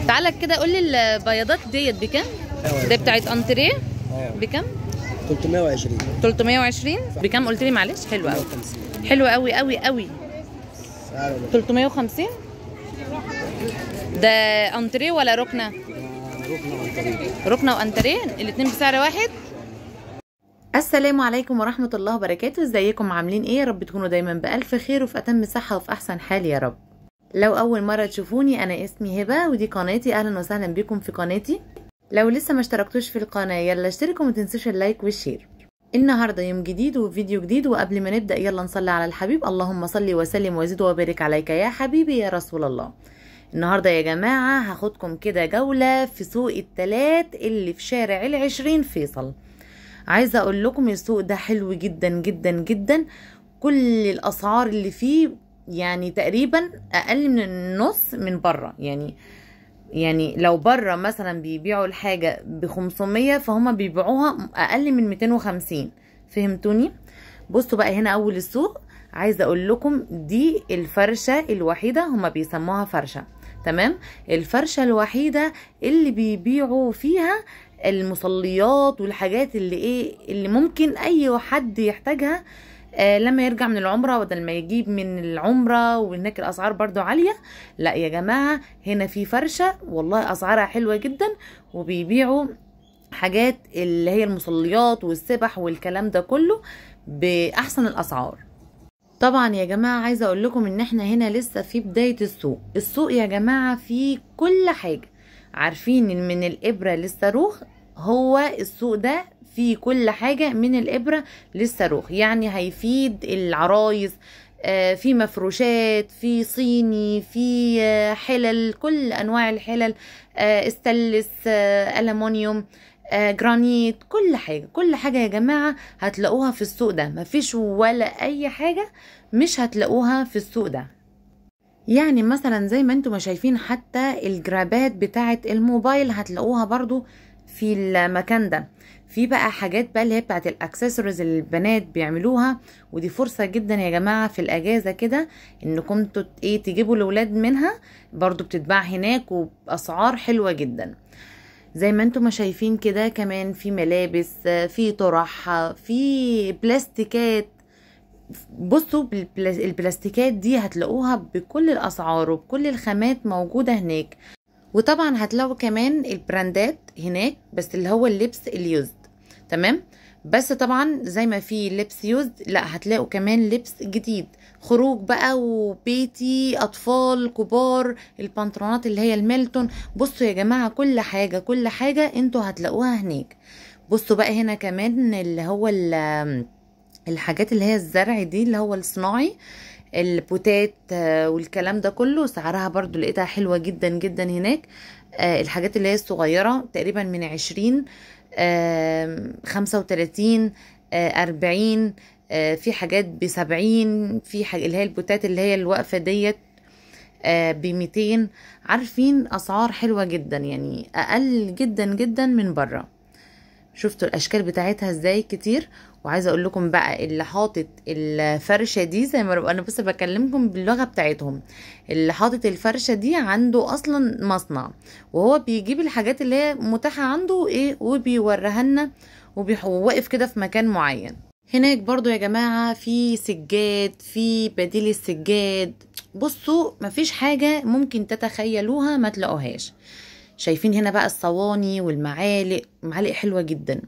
تعالى كده قول لي البياضات ديت بكام؟ ده بتاعت انتريه بكام؟ 320. 320 بكام قلت لي؟ معلش. حلو قوي، حلو قوي قوي قوي. 350. ده انتريه ولا ركنه؟ ركنه وانتريه. ركنه وانتريه الاثنين بسعر واحد. السلام عليكم ورحمه الله وبركاته. ازيكم عاملين ايه؟ يا رب تكونوا دايما بالف خير وفي اتم صحه وفي احسن حال يا رب. لو اول مره تشوفوني، انا اسمي هبه ودي قناتي. اهلا وسهلا بكم في قناتي. لو لسه ما اشتركتوش في القناه يلا اشتركوا وما تنسوش اللايك والشير. النهارده يوم جديد وفيديو جديد، وقبل ما نبدا يلا نصلي على الحبيب. اللهم صل وسلم وزد وبارك عليك يا حبيبي يا رسول الله. النهارده يا جماعه هاخدكم كده جوله في سوق التلات اللي في شارع العشرين فيصل. عايزه اقول لكم السوق ده حلو جدا جدا جدا. كل الاسعار اللي فيه يعني تقريبا اقل من النص من بره. يعني لو بره مثلا بيبيعوا الحاجه ب500 فهم بيبيعوها اقل من 250. فهمتوني؟ بصوا بقى هنا اول السوق. عايزه اقول لكم دي الفرشه الوحيده، هما بيسموها فرشه، تمام؟ الفرشه الوحيده اللي بيبيعوا فيها المصليات والحاجات اللي ممكن اي حد يحتاجها لما يرجع من العمرة، بدل ما يجيب من العمرة. وهناك الاسعار برضو عالية. لا يا جماعة، هنا في فرشة والله اسعارها حلوة جدا، وبيبيعوا حاجات اللي هي المصليات والسبح والكلام ده كله باحسن الاسعار. طبعا يا جماعة عايزة اقول لكم ان احنا هنا لسه في بداية السوق يا جماعة فيه كل حاجة. عارفين ان من الابرة للصاروخ، هو السوق ده فيه كل حاجة من الابرة للصاروخ. يعني هيفيد العرايس، في مفروشات، في صيني، في حلل، كل انواع الحلل، استانلس، ألمونيوم، جرانيت، كل حاجة يا جماعة هتلاقوها في السوق ده. مفيش ولا اي حاجة مش هتلاقوها في السوق ده. يعني مثلا زي ما انتم ما شايفين، حتى الجرابات بتاعة الموبايل هتلاقوها برضو في المكان ده. في بقى حاجات بقى اللي هي بتاعة الاكسسوارز اللي البنات بيعملوها، ودي فرصة جدا يا جماعة في الاجازة كده انكم تجيبوا الاولاد منها. برضو بتتباع هناك وباسعار حلوة جدا. زي ما انتم ما شايفين كده كمان في ملابس، في طرح، في بلاستيكات. بصوا البلاستيكات دي هتلاقوها بكل الاسعار وبكل الخامات موجودة هناك. وطبعا هتلاقوا كمان البراندات هناك، بس اللي هو اللبس اليوزد، تمام؟ بس طبعا زي ما في لبس يوزد، لا هتلاقوا كمان لبس جديد، خروج بقى وبيتي، اطفال، كبار، البنطلونات اللي هي الميلتون. بصوا يا جماعة كل حاجة انتوا هتلاقوها هناك. بصوا بقى هنا كمان اللي هو الحاجات اللي هي الزرع دي اللي هو الصناعي، البوتات والكلام ده كله، سعرها برضو لقيتها حلوة جدا جدا هناك. الحاجات اللي هي الصغيرة تقريبا من 20، 35، 40، في حاجات ب70، في حاجة اللي هي البوتات اللي هي الواقفة ديت ب200. عارفين اسعار حلوة جدا، يعني اقل جدا جدا من بره. شفتوا الاشكال بتاعتها ازاي كتير. وعايزه اقول لكم بقى اللي حاطط الفرشه دي، زي ما انا بس بكلمكم باللغه بتاعتهم، اللي حاطط الفرشه دي عنده اصلا مصنع، وهو بيجيب الحاجات اللي هي متاحه عنده وبيوريها لنا، وواقف كده في مكان معين. هناك برضو يا جماعه في سجاد، في بديل السجاد. بصوا مفيش حاجه ممكن تتخيلوها ما تلاقوهاش. شايفين هنا بقى الصواني والمعالق، معالق حلوة جدا.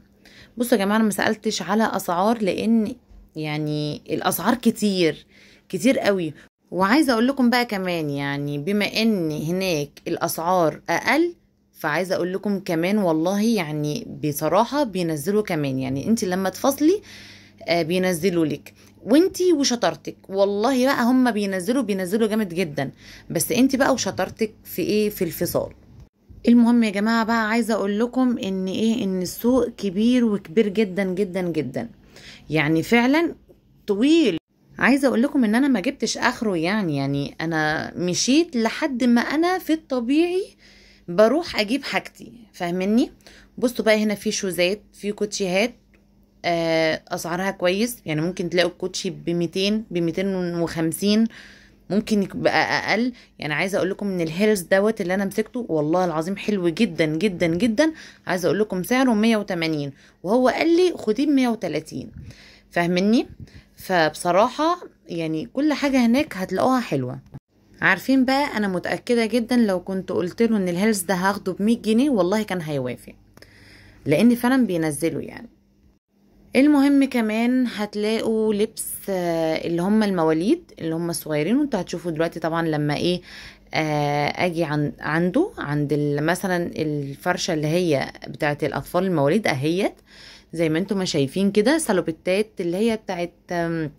بصوا يا جماعة انا ما سألتش على اسعار، لان يعني الاسعار كتير قوي. وعايزة اقول لكم بقى كمان، يعني بما ان هناك الاسعار اقل، فعايزة اقول لكم كمان والله يعني بصراحة بينزلوا كمان. يعني انت لما تفصلي بينزلوا لك، وانتي وشطارتك. والله بقى هم بينزلوا جامد جدا، بس انتي بقى وشطارتك في الفصال. المهم يا جماعة بقى عايزة اقول لكم ان السوق كبير جدا جدا جدا، يعني فعلا طويل. عايزة اقول لكم ان انا ما جبتش اخره، يعني انا مشيت لحد ما انا في الطبيعي بروح اجيب حاجتي، فاهمني؟ بصوا بقى هنا في شوزات، في كوتشيهات، اسعارها كويس. يعني ممكن تلاقوا الكوتشي ب200، ب250. ممكن يبقى اقل. يعني عايزه اقول لكم ان الهيلز دوت اللي انا مسكته والله العظيم حلو جدا جدا جدا. عايزه اقول لكم سعره 180 وهو قال لي خديه ب 130. فاهمني؟ فبصراحه يعني كل حاجه هناك هتلاقوها حلوه. عارفين بقى انا متاكده جدا لو كنت قلت له ان الهيلز ده هاخده ب 100 جنيه والله كان هيوافق، لان فعلا بينزلوا يعني. المهم كمان هتلاقوا لبس اللي هم المواليد اللي هم الصغيرين، وانتوا هتشوفوا دلوقتي طبعا لما ايه اجي عند مثلا الفرشه اللي هي بتاعت الاطفال المواليد اهيت، زي ما انتم ما شايفين كده، سالوبيتات اللي هي بتاعت اللي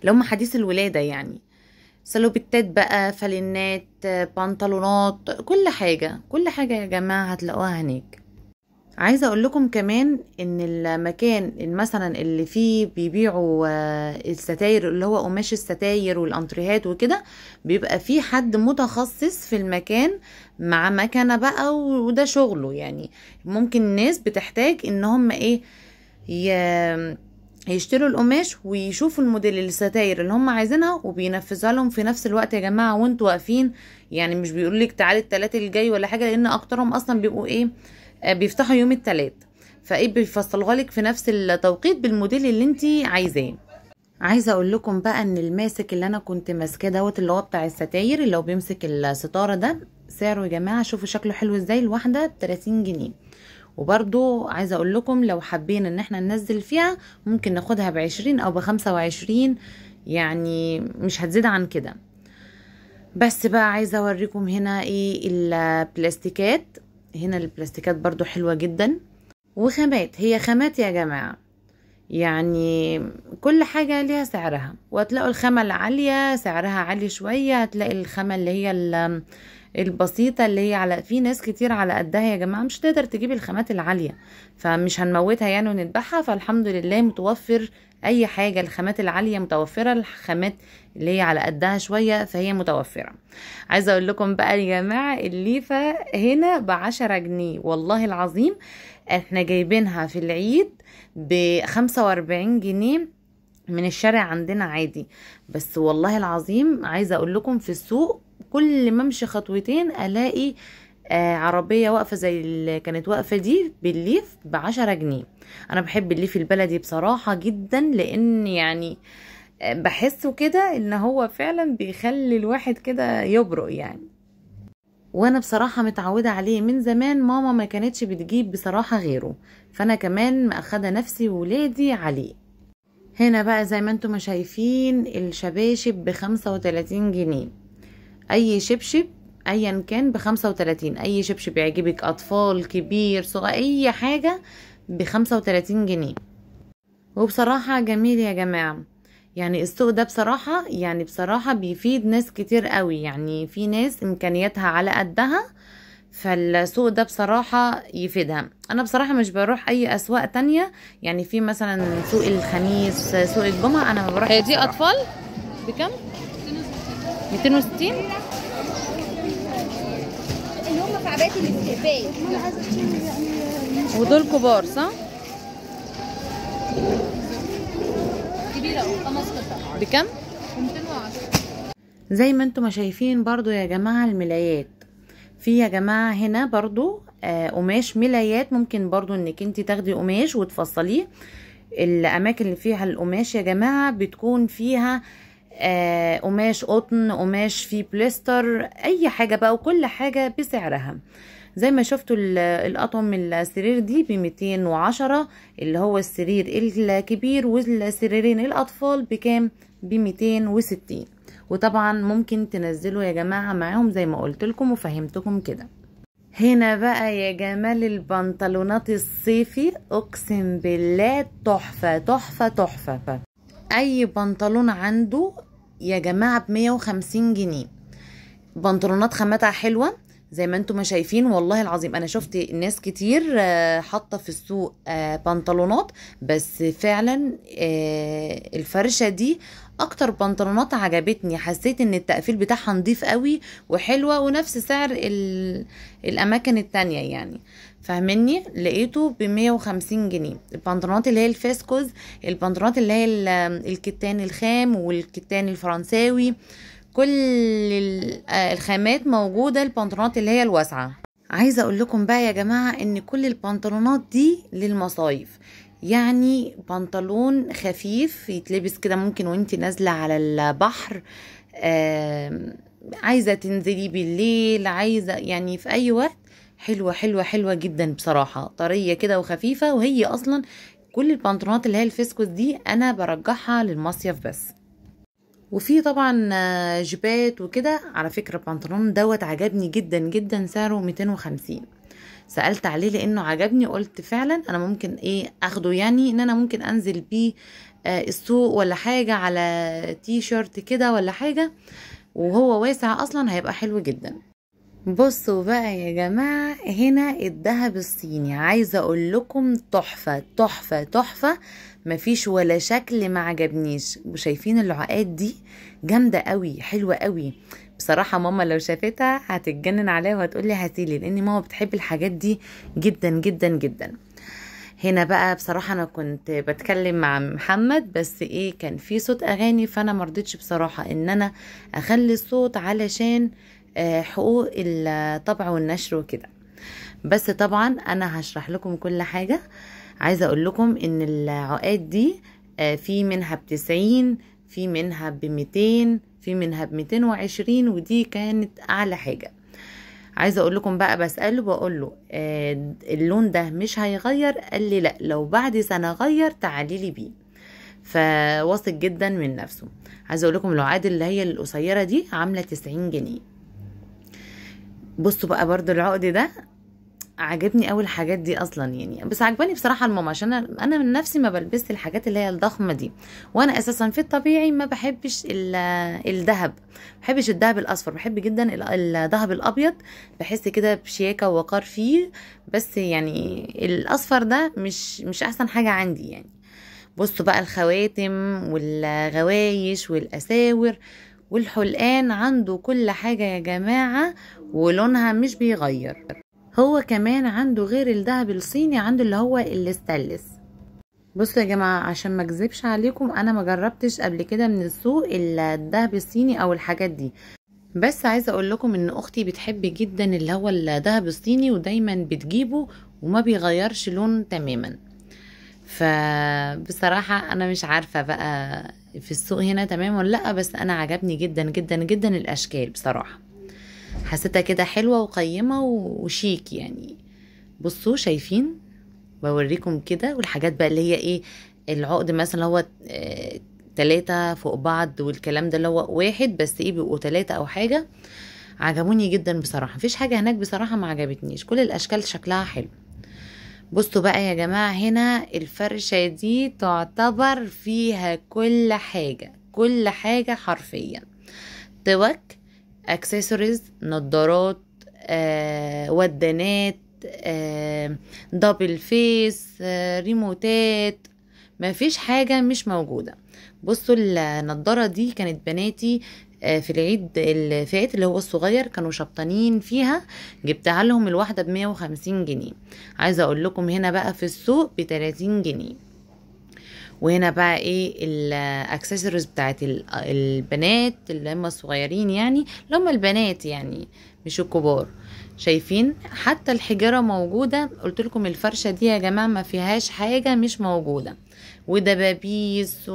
هم حديث الولاده يعني، سالوبيتات بقى، فالينات، بنطلونات، كل حاجه كل حاجه يا جماعه هتلاقوها هناك. عايزه اقول لكم كمان ان المكان مثلا اللي فيه بيبيعوا الستاير اللي هو قماش الستاير والانتريهات وكده، بيبقى فيه حد متخصص في المكان مع مكنه بقى وده شغله يعني. ممكن الناس بتحتاج ان هم ايه يشتروا القماش ويشوفوا الموديل الستاير اللي هم عايزينها وبينفذها لهم في نفس الوقت يا جماعه وانتوا واقفين. يعني مش بيقول لك تعالي التلات الجاي ولا حاجه، لان اكترهم اصلا بيبقوا ايه بيفتحوا يوم التلات، فايه بيفصلوها لك في نفس التوقيت بالموديل اللي انتي عايزاه. عايزه اقول لكم بقى ان الماسك اللي انا كنت ماسكاه دوت اللي هو بتاع الستاير اللي هو بيمسك الستاره ده، سعره يا جماعه شوفوا شكله حلو ازاي، الواحده ب 30 جنيه. وبرضو عايزه اقول لكم لو حابين ان احنا ننزل فيها ممكن ناخدها ب20 او ب25، يعني مش هتزيد عن كده. بس بقى عايزه اوريكم هنا ايه البلاستيكات. هنا البلاستيكات برضو حلوة جدا وخامات، هي خامات يا جماعة، يعني كل حاجة ليها سعرها. وهتلاقوا الخامة العالية سعرها عالي شوية، هتلاقي الخامة اللي هي البسيطة اللي هي على في ناس كتير على قدها يا جماعة مش تقدر تجيب الخامات العالية، فمش هنموتها يعني ونذبحها. فالحمد لله متوفر اي حاجة، الخامات العالية متوفرة، الخامات اللي هي على قدها شوية فهي متوفرة. عايزة اقول لكم بقى يا جماعة الليفة هنا ب10 جنيه والله العظيم، احنا جايبينها في العيد ب45 جنيه من الشارع عندنا عادي. بس والله العظيم عايزة اقول لكم في السوق كل ما امشي خطوتين الاقي عربية واقفة زي اللي كانت واقفة دي بالليف ب10 جنيه. انا بحب الليف البلدي بصراحة جدا، لان يعني بحسه كده ان هو فعلا بيخلي الواحد كده يبرق يعني. وانا بصراحة متعودة عليه من زمان، ماما ما كانتش بتجيب بصراحة غيره، فانا كمان مأخدة نفسي وولادي عليه. هنا بقى زي ما انتم ما شايفين الشباشب ب35 جنيه، اي شبشب ايا كان ب35، اي شبشب يعجبك اطفال كبير صغير اي حاجة ب35 جنيه. وبصراحة جميل يا جماعة، يعني السوق ده بصراحة يعني بصراحة بيفيد ناس كتير قوي، يعني في ناس امكانياتها على قدها، فالسوق ده بصراحة يفيدها. انا بصراحة مش بروح اي اسواق تانية، يعني في مثلا سوق الخميس، سوق الجمعة، انا ما بروحش. هي دي اطفال بكم؟ 260 اللي هم في عباية الاستقبال، ودول كبار صح؟ كبيرة او 5 قطع بكم؟ 210. زي ما انتم ما شايفين برضو يا جماعة الملايات، في يا جماعة هنا برضو قماش ملايات، ممكن برضو انك انت تاخدي قماش وتفصليه. الاماكن اللي فيها القماش يا جماعة بتكون فيها قماش قطن، قماش فيه بليستر، اي حاجة بقى وكل حاجة بسعرها. زي ما شفتوا الاطقم السرير دي ب210، اللي هو السرير الكبير، والسريرين الاطفال بكام؟ ب260. وطبعا ممكن تنزلوا يا جماعة معاهم زي ما قلت لكم وفهمتكم كده. هنا بقى يا جمال البنطلونات الصيفي، اقسم بالله تحفة تحفة تحفة. اي بنطلون عنده يا جماعة ب150 جنيه. بنطلونات خامتها حلوة زي ما انتم ما شايفين، والله العظيم انا شفت ناس كتير حاطه في السوق بنطلونات، بس فعلا الفرشه دي اكتر بنطلونات عجبتني، حسيت ان التقفيل بتاعها نضيف قوي وحلوه ونفس سعر الاماكن التانية يعني، فاهمني؟ لقيته ب150 جنيه. البنطلونات اللي هي الفاسكوز، البنطلونات اللي هي الكتان الخام والكتان الفرنساوي، كل الخامات موجودة. البنطلونات اللي هي الواسعة، عايزة اقول لكم بقى يا جماعة ان كل البنطلونات دي للمصايف، يعني بنطلون خفيف يتلبس كده ممكن وانتي نازلة على البحر، عايزة تنزلي بالليل، عايزة يعني في اي وقت. حلوة حلوة حلوة جدا بصراحة، طرية كده وخفيفة. وهي اصلا كل البنطلونات اللي هي الفسكوس دي انا برجحها للمصيف بس. وفي طبعا جيبات وكده. على فكرة البنطلون دوت عجبني جدا جدا، سعره 250. سألت عليه لانه عجبني، قلت فعلا انا ممكن اخده، يعني ان انا ممكن انزل بيه السوق ولا حاجة، على تي شيرت كده ولا حاجة، وهو واسع اصلا هيبقى حلو جدا. بصوا بقى يا جماعة، هنا الذهب الصيني، عايزة اقول لكم تحفة تحفة تحفة، مفيش ولا شكل ما عجبنيش. وشايفين العقاد دي جامدة قوي، حلوة قوي بصراحة. ماما لو شافتها هتتجنن عليها وهتقولي هاتيلي، لان ماما بتحب الحاجات دي جدا جدا جدا. هنا بقى بصراحة انا كنت بتكلم مع محمد، بس كان في صوت اغاني، فانا مرضتش بصراحة ان انا اخلي الصوت علشان حقوق الطبع والنشر وكده. بس طبعا انا هشرح لكم كل حاجة. عايزة اقول لكم ان العقاد دي في منها ب90، في منها ب200، في منها ب220، ودي كانت اعلى حاجة. عايزة اقول لكم بقى، بسأله بقول له اللون ده مش هيغير؟ قال لي لا، لو بعد سنة غير تعالي لي بيه. فواثق جدا من نفسه. عايزة اقول لكم العقاد اللي هي القصيرة دي عاملة 90 جنيه. بصوا بقى برضو العقد ده عجبني اول الحاجات دي اصلا، يعني بس عجباني بصراحه الماما، عشان انا من نفسي ما بلبس الحاجات اللي هي الضخمه دي، وانا اساسا في الطبيعي ما بحبش الذهب، ما بحبش الذهب الاصفر، بحب جدا الذهب الابيض، بحس كده بشياكه ووقار فيه، بس يعني الاصفر ده مش احسن حاجه عندي يعني. بصوا بقى الخواتم والغوايش والاساور والحلقان، عنده كل حاجه يا جماعه، ولونها مش بيغير. هو كمان عنده غير الذهب الصيني، عنده اللي هو الاستانلس. بصوا يا جماعه، عشان ما اكذبش عليكم، انا ما جربتش قبل كده من السوق الذهب الصيني او الحاجات دي، بس عايزه اقول لكم ان اختي بتحب جدا اللي هو الذهب الصيني، ودايما بتجيبه وما بيغيرش لون تماما. فبصراحه انا مش عارفه بقى في السوق هنا تمام ولا لا، بس انا عجبني جدا جدا جدا الاشكال بصراحه، حسيتها كده حلوة وقيمة وشيك يعني. بصوا شايفين، بوريكم كده. والحاجات بقى اللي هي العقد مثلا هو 3 فوق بعض، والكلام ده اللي هو 1 بس بيبقوا 3 او حاجة. عجبوني جدا بصراحة، مفيش حاجة هناك بصراحة ما عجبتنيش، كل الاشكال شكلها حلو. بصوا بقى يا جماعة، هنا الفرشة دي تعتبر فيها كل حاجة، كل حاجة حرفيا. توك، اكسسوارز، نظارات، ودانات، دبل فيس، ريموتات، ما فيش حاجة مش موجودة. بصوا النظارة دي كانت بناتي في العيد اللي فات اللي هو الصغير كانوا شبطانين فيها، جبتها لهم الواحدة ب150 جنيه. عايزة اقول لكم هنا بقى في السوق ب30 جنيه. وهنا بقى الاكسسوارز بتاعت البنات اللي هم الصغيرين، يعني اللي هم البنات يعني مش الكبار. شايفين حتى الحجارة موجودة. قلت لكم الفرشة دي يا جماعة ما فيهاش حاجة مش موجودة، ودبابيس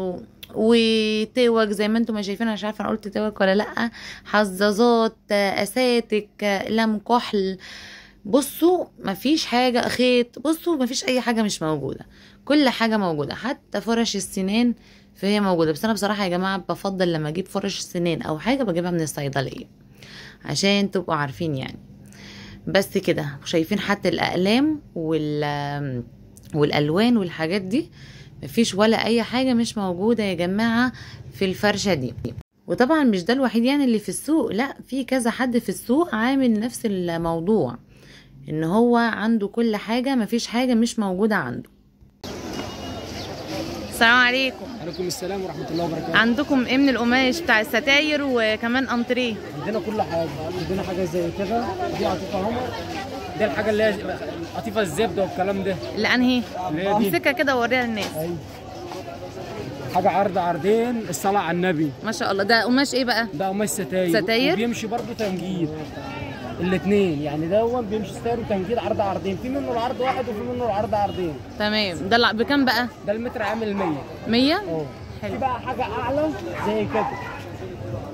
وتوك زي ما انتم ما شايفين. انا مش عارفه انا قلت توك ولا لا. حظاظات، اساتك، لم كحل. بصوا مفيش حاجة، خيط، بصوا مفيش اي حاجة مش موجودة، كل حاجة موجودة، حتى فرش السنان فهي موجودة. بس انا بصراحة يا جماعة بفضل لما اجيب فرش السنان او حاجة بجيبها من الصيدلية عشان تبقوا عارفين يعني. بس كده شايفين حتى الاقلام والالوان والحاجات دي، مفيش ولا اي حاجة مش موجودة يا جماعة في الفرشة دي. وطبعا مش ده الوحيد يعني اللي في السوق، لا في كذا حد في السوق عامل نفس الموضوع، ان هو عنده كل حاجة، مفيش حاجة مش موجودة عنده. السلام عليكم. وعليكم السلام ورحمة الله وبركاته. عندكم ايه من القماش بتاع الستاير وكمان انتريه؟ عندنا كل حاجة، عندنا حاجة زي كده، دي قطيفة اهو، دي الحاجة اللي هي قطيفة الزبدة والكلام ده. اللي انهي؟ اللي هي دي. امسكها كده ووريها للناس. ايوه حاجه عرض عرضين، الصلاه على النبي. ما شاء الله. ده قماش ايه بقى؟ ده قماش ستاير. ستاير وبيمشي برضه تنجيد الاثنين، يعني ده بيمشي ستاير وتنجيد عرض عرضين، في منه العرض واحد وفي منه العرض عرضين. تمام. ده بكام بقى؟ ده المتر عامل 100. 100. في بقى حاجه اعلى زي كده،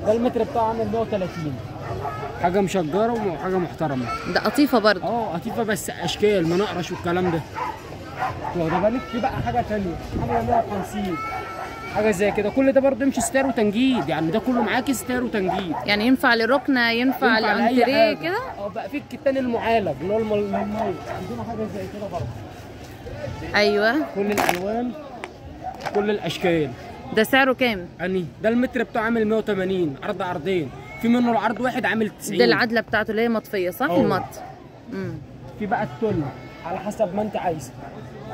ده المتر بتاعه عامل 130. حاجه مشجره وحاجه محترمه. ده قطيفه برضه. قطيفه بس اشكال منقرش والكلام ده. واخده بالك؟ في بقى حاجه ثانيه، حاجه 150 حاجه زي كده. كل ده برضه يمشي ستاير وتنجيد، يعني ده كله معاكي ستاير وتنجيد. يعني ينفع لركنه، ينفع لانتريه كده. بقى في الكتان المعالج اللي هو الميه. عندنا حاجه زي كده برضه. ايوه. كل الالوان كل الاشكال. ده سعره كام؟ ده المتر بتاعه عامل 180 عرض عرضين، في منه العرض واحد عامل 90. ده العدله بتاعته اللي هي مطفيه صح؟ المط. في بقى التل على حسب ما انت عايز.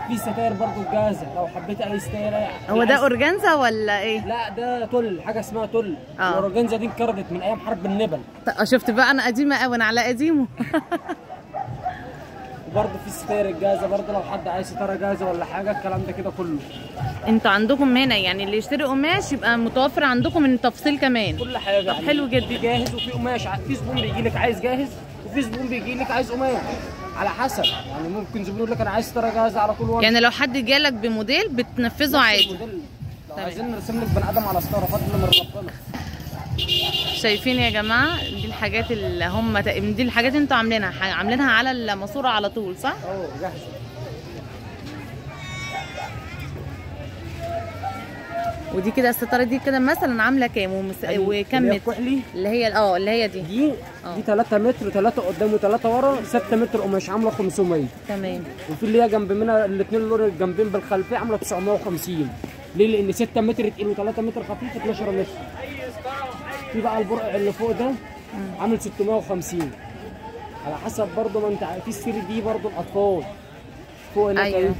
في ستاير برضو جاهزه لو حبيت اي ستاير. هو ده اورجانزا ولا ايه؟ لا ده تل، حاجه اسمها تل. الاورجانزا دي انقرضت من ايام حرب النبل. شفت بقى انا قديمه قوي، انا على قديمه. وبرضه في الستاير الجاهزه برضه لو حد عايز ستاره جاهزه ولا حاجه، الكلام ده كده كله. انتوا عندكم هنا يعني اللي يشتري قماش يبقى متوفر عندكم من تفصيل كمان. كل حاجه. طب حلو جدا. في جاهز وفي قماش، في زبون بيجي لك عايز جاهز وفي زبون بيجي لك عايز قماش، على حسب. يعني ممكن زبون يقول لك انا عايز ستاره جاهزه على طول. يعني لو حد جالك بموديل بتنفذه عادي. لو عايزين نرسم لك بني ادم على ستاره فضل من ربنا. شايفين يا جماعه؟ دي الحاجات اللي هم دي الحاجات انتوا عاملينها على الماسوره على طول صح؟ جاهزه. ودي كده الستاره دي كده مثلا عامله كام وكم متر؟ اللي هي دي 3 متر، 3 قدام و3 ورا، 6 متر قماش عامله 500. تمام. وفي اللي هي جنب منها الاثنين اللي الجنبين بالخلفيه عامله 950. ليه؟ لان 6 متر تقيل و3 متر خفيف 12 متر. في بقى البرع اللي فوق ده عامل 650 على حسب برضه ما انت عارف. في السير دي برضه الاطفال فوق هناك. ايوه.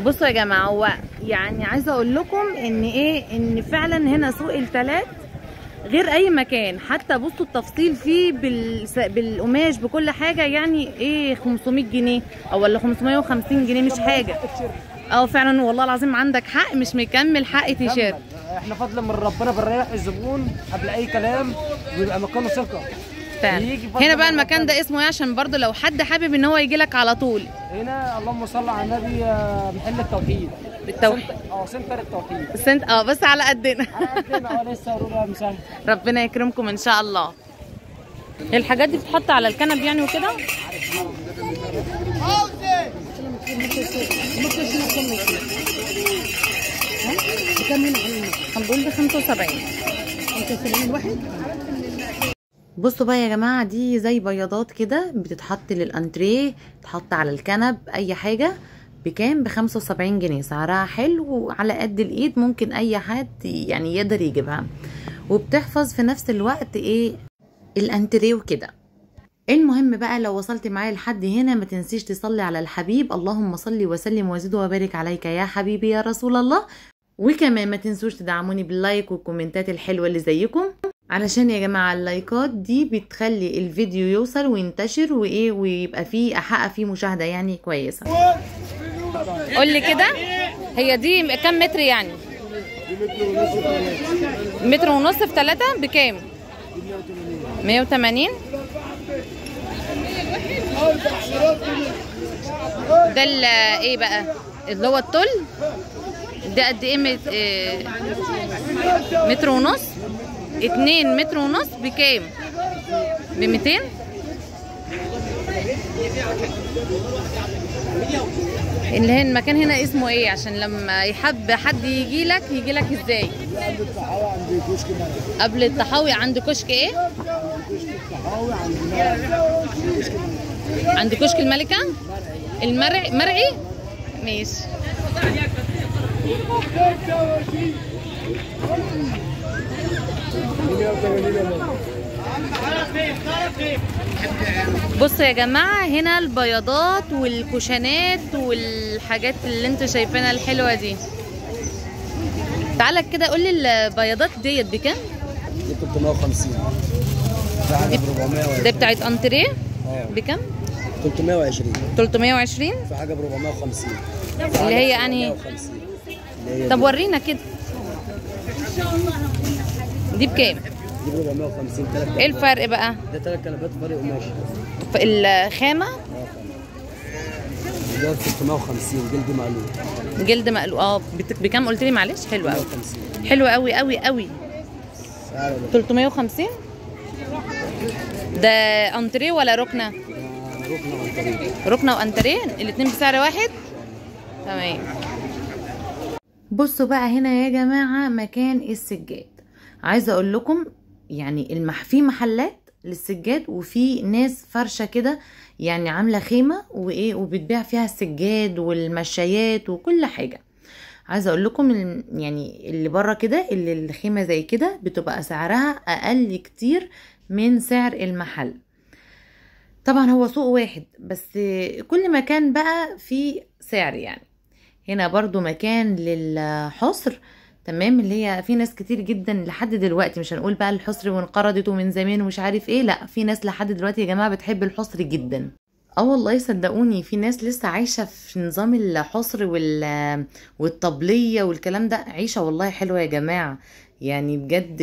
بصوا يا جماعه، هو يعني عايزه اقول لكم ان فعلا هنا سوق التلات غير اي مكان. حتى بصوا التفصيل فيه بالقماش بكل حاجه، يعني 500 جنيه او ولا 550 جنيه مش حاجه. فعلا والله العظيم عندك حق، مش مكمل حق تيشيرت. احنا فضلا من ربنا بنريح الزبون قبل اي كلام، ويبقى مكانه ثقه فعلا. هنا بقى المكان ده اسمه ايه عشان برضه لو حد حابب ان هو يجي لك على طول؟ هنا اللهم صل على النبي، محل التوحيد. بالتوحيد. سنتر التوحيد. بس على قدنا. على قدنا. لسه روح مسهل. ربنا يكرمكم ان شاء الله. الحاجات دي بتتحط على الكنب يعني وكده؟ هنقول ب 75 الواحد. بصوا بقى يا جماعه، دي زي بياضات كده بتتحط للانتريه، تتحط على الكنب اي حاجه. بكام؟ ب 75 جنيه. سعرها حلو وعلى قد الايد، ممكن اي حد يعني يقدر يجيبها، وبتحفظ في نفس الوقت الانتريه وكده. المهم بقى لو وصلت معايا لحد هنا ما تنسيش تصلي على الحبيب. اللهم صل وسلم وزد وبارك عليك يا حبيبي يا رسول الله. وكمان ما تنسوش تدعموني باللايك والكومنتات الحلوه اللي زيكم، علشان يا جماعه اللايكات دي بتخلي الفيديو يوصل وينتشر ويبقى فيه احقق فيه مشاهده يعني كويسه. قول لي كده، هي دي كام متر يعني؟ متر ونص في 3 بكام؟ 180. ده ايه بقى اللي هو التل ده؟ قد ايه؟ متر ونص. 2 متر ونص بكام؟ ب 200. اللي هي المكان هنا اسمه ايه عشان لما يحب حد يجي لك ازاي؟ قبل الطحاوي عند كشك الملكه. قبل الطحاوي عند كشك ايه؟ عند كشك الملكه. مرعي. ماشي. بصوا يا جماعه، هنا البياضات والكوشانات والحاجات اللي انتوا شايفينها الحلوه دي. تعالى كده قول لي البياضات ديت بكام؟ دي 350. ده 400. ده بتاعت انتريه بكام؟ 320. 320 في حاجه ب 450 اللي هي يعني. طب ورينا كده دي بكام؟ دي ب 450. ايه الفرق بقى؟ ده 3 كنبات فرق قماش. في الخامه ده 650 جلد مقلوب. جلد مقلوب. بكام قلت لي معلش؟ حلو قوي. 350. حلو قوي قوي قوي. 350. ده انتريه ولا ركنه؟ ركنه وانتريه. ركنه وانتريه الاثنين بسعر واحد. تمام. بصوا بقى هنا يا جماعه مكان السجاد. عايزه اقول لكم يعني في محلات للسجاد وفي ناس فرشه كده يعني عامله خيمه وايه وبتبيع فيها السجاد والمشايات وكل حاجه. عايزه اقول لكم يعني اللي بره كده اللي الخيمه زي كده بتبقى سعرها اقل كتير من سعر المحل. طبعا هو سوق واحد بس كل مكان بقى فيه سعر يعني. هنا برضو مكان للحصر. تمام. اللي هي في ناس كتير جدا لحد دلوقتي، مش هنقول بقى الحصر وانقرضته من زمان ومش عارف ايه، لا في ناس لحد دلوقتي يا جماعه بتحب الحصر جدا. والله صدقوني في ناس لسه عايشه في نظام الحصر والطبليه والكلام ده. عيشه والله حلوه يا جماعه يعني بجد.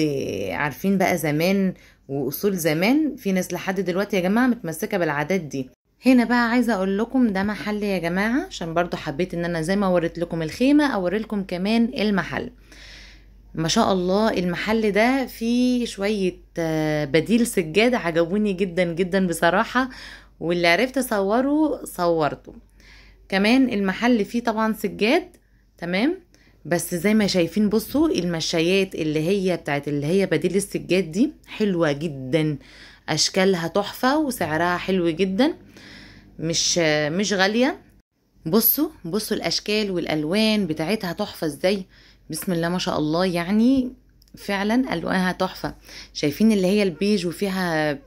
عارفين بقى زمان واصول زمان، في ناس لحد دلوقتي يا جماعه متمسكه بالعادات دي. هنا بقى عايزه اقول لكم ده محل يا جماعه، عشان برضو حبيت ان انا زي ما وريت لكم الخيمه اوري لكم كمان المحل. ما شاء الله المحل ده فيه شويه بديل سجاد عجبوني جدا جدا بصراحه، واللي عرفت اصوره صورته. كمان المحل فيه طبعا سجاد. تمام. بس زي ما شايفين بصوا المشايات اللي هي بتاعت اللي هي بديل السجاد دي حلوة جدا، اشكالها تحفة وسعرها حلو جدا، مش غالية. بصوا الاشكال والالوان بتاعتها تحفة ازاي، بسم الله ما شاء الله يعني فعلا الوانها تحفة. شايفين اللي هي البيج وفيها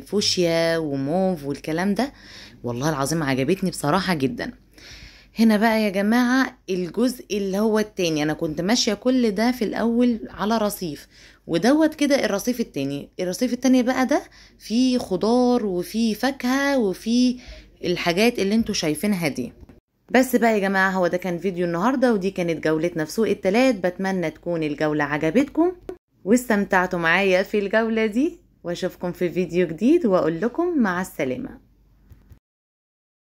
فوشيا وموف والكلام ده، والله العظيم عجبتني بصراحة جدا. هنا بقى يا جماعة الجزء اللي هو التاني، انا كنت ماشية كل ده في الاول على رصيف ودوت كده الرصيف التاني. الرصيف التاني بقى ده فيه خضار وفيه فاكهة وفيه الحاجات اللي انتوا شايفينها دي. بس بقى يا جماعة هو ده كان فيديو النهاردة، ودي كانت جولتنا في سوق التلات. بتمنى تكون الجولة عجبتكم واستمتعتوا معايا في الجولة دي، واشوفكم في فيديو جديد واقول لكم مع السلامة.